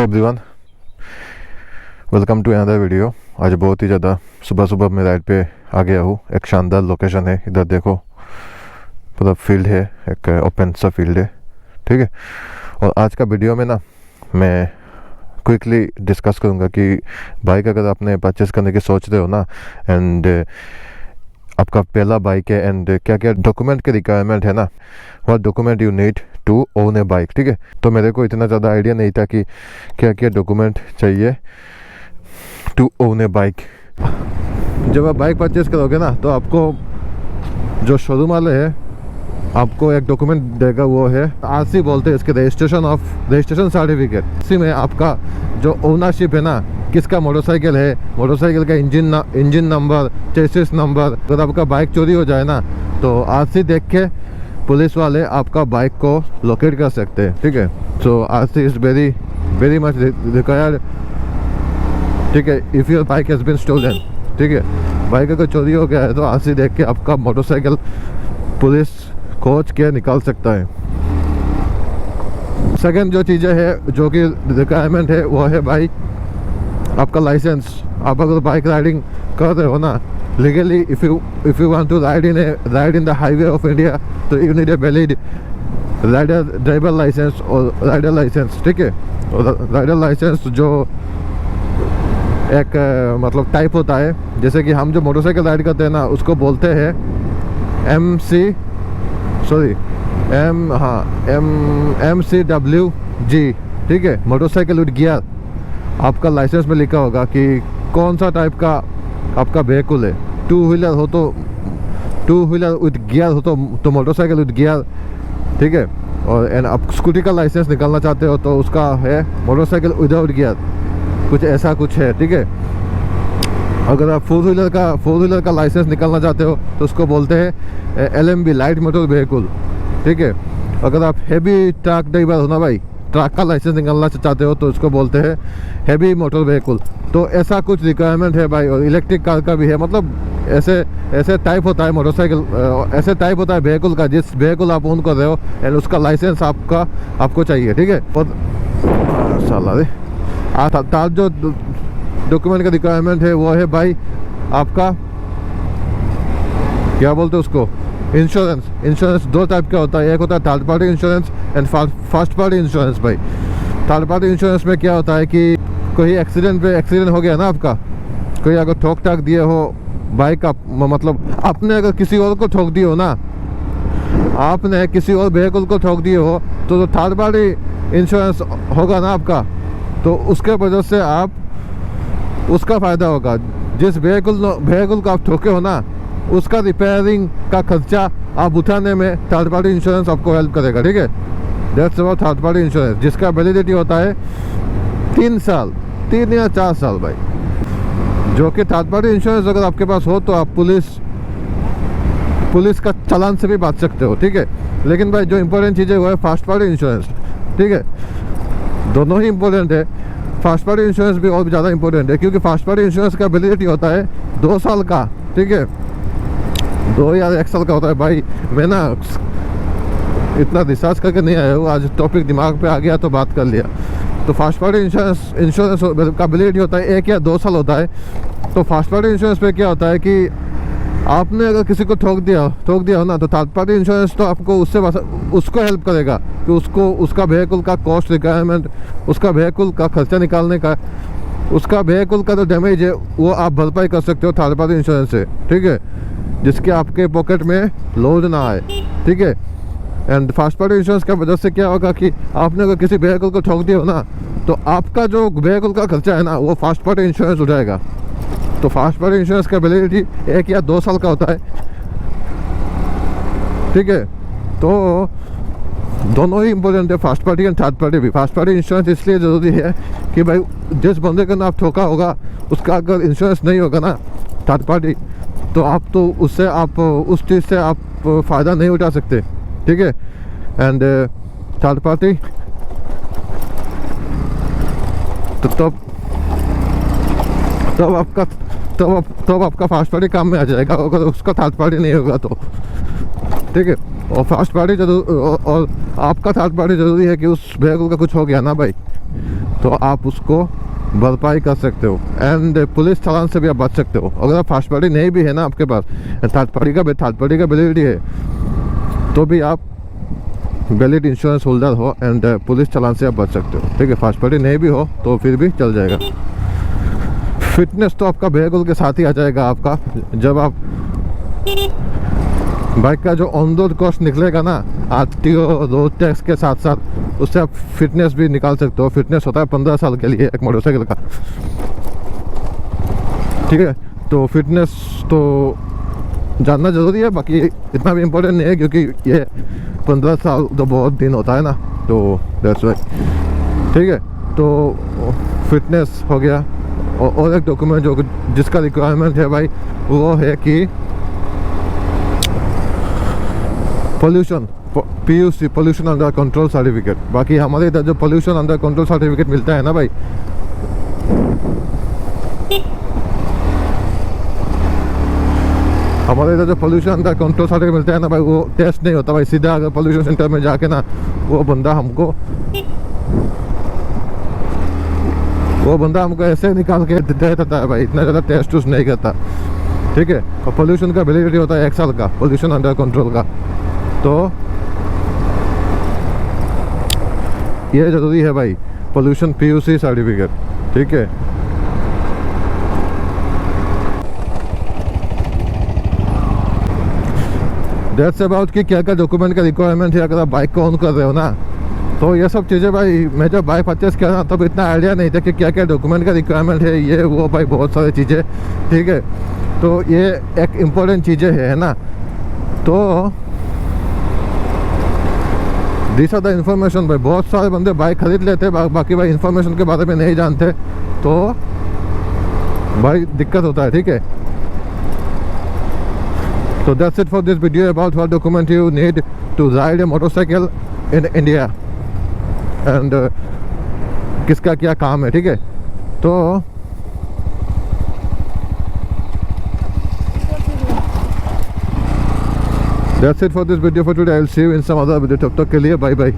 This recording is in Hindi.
Hi everyone, welcome to another video. आज बहुत ही ज़्यादा सुबह सुबह मैं राइड पे आ गया हूँ। एक शानदार लोकेशन है, इधर देखो पूरा फील्ड है, एक ओपन सा फील्ड है, ठीक है। और आज का वीडियो में ना मैं क्विकली डिस्कस करूँगा कि बाइक अगर आपने परचेस करने की सोच रहे हो ना, एंड आपका पहला बाइक है, एंड क्या क्या डॉक्यूमेंट के रिक्वायरमेंट है ना, what document you need to own a bike, ठीक है। तो मेरे को इतना ज़्यादा आइडिया नहीं था कि क्या क्या डॉक्यूमेंट चाहिए टू ओन ए बाइक। जब आप बाइक परचेस करोगे ना, तो आपको जो शोरूम वाले हैं आपको एक डॉक्यूमेंट देगा, वो है आरसी बोलते हैं इसके, रजिस्ट्रेशन सर्टिफिकेट। इसी में आपका जो ओनरशिप है ना, किसका मोटरसाइकिल है, मोटरसाइकिल का इंजन नंबर, चेसिस नंबर। अगर आपका बाइक चोरी हो जाए ना, तो आरसी देख के पुलिस वाले आपका बाइक को लोकेट कर सकते हैं, ठीक है। So RC is very much required, ठीक है, if your bike has been stolen, ठीक है। बाइक अगर चोरी हो गया है तो आरसी देख के आपका मोटरसाइकिल पुलिस खोज के निकाल सकता है। सेकंड जो चीज़ें है, जो कि रिक्वायरमेंट है, वो है भाई आपका लाइसेंस। आप अगर बाइक राइडिंग कर रहे हो ना legally, if you want to ride in the highway of India, तो you need a valid driver licence और राइडर लाइसेंस, ठीक है। और राइडर लाइसेंस जो एक मतलब टाइप होता है, जैसे कि हम जो मोटरसाइकिल राइड करते हैं ना, उसको बोलते हैं MCWG, ठीक है, मोटरसाइकिल विद गियर। आपका लाइसेंस में लिखा होगा कि कौन सा टाइप का आपका व्हीकल है। टू व्हीलर विद गियर हो तो मोटरसाइकिल विद गियर, ठीक है। और आप स्कूटी का लाइसेंस निकालना चाहते हो तो उसका है मोटरसाइकिल विदाउट गियर, कुछ ऐसा कुछ है, ठीक है। अगर आप फोर व्हीलर का लाइसेंस निकालना चाहते हो तो उसको बोलते हैं LMV, लाइट मोटर व्हीकल, ठीक है। अगर आप हैवी ट्रक ड्राइवर हो ना भाई, ट्रक का लाइसेंस निकालना चाहते हो तो उसको बोलते हैं हैवी मोटर व्हीकल। तो ऐसा कुछ रिक्वायरमेंट है भाई। और इलेक्ट्रिक कार का भी है, मतलब ऐसे टाइप होता है मोटरसाइकिल, ऐसे टाइप होता है व्हीकल का, जिस व्हीकल आप ओन कर रहे हो, एंड उसका लाइसेंस आपको चाहिए, ठीक है। और साला रे जो डॉक्यूमेंट का रिक्वायरमेंट है, वो है भाई आपका क्या बोलते हैं उसको, इंश्योरेंस। दो टाइप का होता है, एक होता है third party insurance and first party insurance. भाई थर्ड पार्टी इंश्योरेंस में क्या होता है कि कोई एक्सीडेंट हो गया ना आपका, कोई अगर ठोक टाक दिए हो बाइक का, मतलब आपने अगर किसी और को ठोक दिए हो ना, आपने किसी और व्हीकल को ठोक दिए हो, तो थर्ड पार्टी इंश्योरेंस होगा ना आपका, तो उसके वजह से आप उसका फ़ायदा होगा। जिस व्हीकल को आप ठोके हो ना, उसका रिपेयरिंग का खर्चा आप उठाने में थर्ड पार्टी इंश्योरेंस आपको हेल्प करेगा, ठीक है। That's about third party insurance, जिसका वैलिडिटी होता है 3 या 4 साल भाई। जो कि थर्ड पार्टी इंश्योरेंस अगर आपके पास हो तो आप पुलिस का चालान से भी बच सकते हो, ठीक है। लेकिन भाई जो इम्पोर्टेंट चीज़ है वो है फर्स्ट पार्टी इंश्योरेंस, ठीक है। दोनों ही इम्पोर्टेंट है, फर्स्ट पार्टी इंश्योरेंस भी और भी ज़्यादा इंपॉर्टेंट है, क्योंकि फर्स्ट पार्टी इंश्योरेंस का वैलिडिटी होता है 2 साल का, ठीक है। 2 या 1 साल का होता है भाई। मैं ना इतना रिसर्च करके नहीं आया हूँ, आज टॉपिक दिमाग पे आ गया तो बात कर लिया। तो फर्स्ट पार्टी इंश्योरेंस का वैलिडिटी होता है 1 या 2 साल होता है। तो फर्स्ट पार्टी इंश्योरेंस पे क्या होता है कि आपने अगर किसी को ठोक दिया हो ना, तो थर्ड पार्टी इंश्योरेंस तो आपको उसको हेल्प करेगा कि उसका व्हीकल का कॉस्ट रिक्वायरमेंट, उसका व्हीकल का खर्चा निकालने का, उसका व्हीकल का जो डैमेज है वो आप भरपाई कर सकते हो थर्ड पार्टी इंश्योरेंस से, ठीक है, जिसके आपके पॉकेट में लोड ना आए, ठीक है। एंड फर्स्ट पार्टी इंश्योरेंस का वजह से क्या होगा कि आपने अगर किसी व्हीकल को ठोक दिया हो ना, तो आपका जो व्हीकल का खर्चा है ना, वो फर्स्ट पार्टी इंश्योरेंस उठाएगा। तो फर्स्ट पार्टी इंश्योरेंस का वैलिडिटी 1 या 2 साल का होता है, ठीक है। तो दोनों ही इंपॉर्टेंट है, first party and third party भी। फर्स्ट पार्टी इंश्योरेंस इसलिए ज़रूरी है कि भाई जिस बंदे का ना आप ठोका होगा, उसका अगर इंश्योरेंस नहीं होगा ना थर्ड पार्टी, तो उससे आप उस चीज़ से आप फ़ायदा नहीं उठा सकते, ठीक है। एंड थर्ड पार्टी तो तब आपका फर्स्ट पार्टी काम में आ जाएगा, अगर उसका थर्ड पार्टी नहीं होगा तो, ठीक है। और फर्स्ट पार्टी और आपका थर्ड पार्टी ज़रूरी है कि उस व्हीकल का कुछ हो गया ना भाई, तो आप उसको भरपाई कर सकते हो। एंड पुलिस चालान से भी आप बच सकते हो। अगर आप फर्स्ट पार्टी नहीं भी है ना आपके पास, थर्ड पार्टी का वैलिडिटी है, तो भी आप वैलिड इंश्योरेंस होल्डर हो एंड पुलिस चालान से आप बच सकते हो, ठीक है। फर्स्ट पार्टी नहीं भी हो तो फिर भी चल जाएगा। फिटनेस तो आपका व्हीकल के साथ ही आ जाएगा आपका। जब आप बाइक का जो ऑन रोड कॉस्ट निकलेगा ना आरटीओ रोड टैक्स के साथ साथ, उससे आप फिटनेस भी निकाल सकते हो। फिटनेस होता है 15 साल के लिए एक मोटरसाइकिल का, ठीक है। तो फिटनेस तो जानना ज़रूरी है, बाकी इतना भी इम्पोर्टेंट नहीं है क्योंकि ये 15 साल तो बहुत दिन होता है ना, तो दैट्स वाई, ठीक है। तो फिटनेस हो गया। और एक डॉक्यूमेंट जो जिसका रिक्वायरमेंट है भाई, वो है कि pollution, PUC, pollution under control certificate. बाकी हमारे इधर जो पोल्यूशन अंडर कंट्रोल सर्टिफिकेट मिलता है ना भाई, हमारे इधर जो पोल्यूशन अंडर कंट्रोल सर्टिफिकेट मिलता है ना भाई, वो टेस्ट नहीं होता भाई। सीधा अगर पोल्यूशन सेंटर में जाके ना वो बंदा हमको ऐसे निकाल के दे देता है भाई, इतना ज़्यादा टेस्ट उस नहीं करता, ठीक है। और पोल्यूशन का वैलिडिटी होता है 1 साल का, पोल्यूशन अंडर कंट्रोल का। तो ये ज़रूरी है भाई, पोल्यूशन PUC सर्टिफिकेट, ठीक है। दैट्स अबाउट कि क्या क्या डॉक्यूमेंट का रिक्वायरमेंट है अगर आप बाइक को ऑन कर रहे हो ना। तो ये सब चीज़ें भाई, मैं जब बाइक परचेस किया ना तब इतना आइडिया नहीं था कि क्या क्या डॉक्यूमेंट का रिक्वायरमेंट है, ये वो भाई बहुत सारी चीज़ें, ठीक है। तो ये एक इम्पोर्टेंट चीज़ें है ना। तो दिस आर द इन्फॉर्मेशन भाई। बहुत सारे बंदे बाइक खरीद लेते हैं, बाकी भाई इन्फॉर्मेशन के बारे में नहीं जानते, तो भाई दिक्कत होता है, ठीक है। So that's it for this video about what document you need to ride a motorcycle in India and किसका क्या काम है, ठीक है। तो that's it for this video for today. I'll see you in some other video. तब तक के लिए बाय बाय।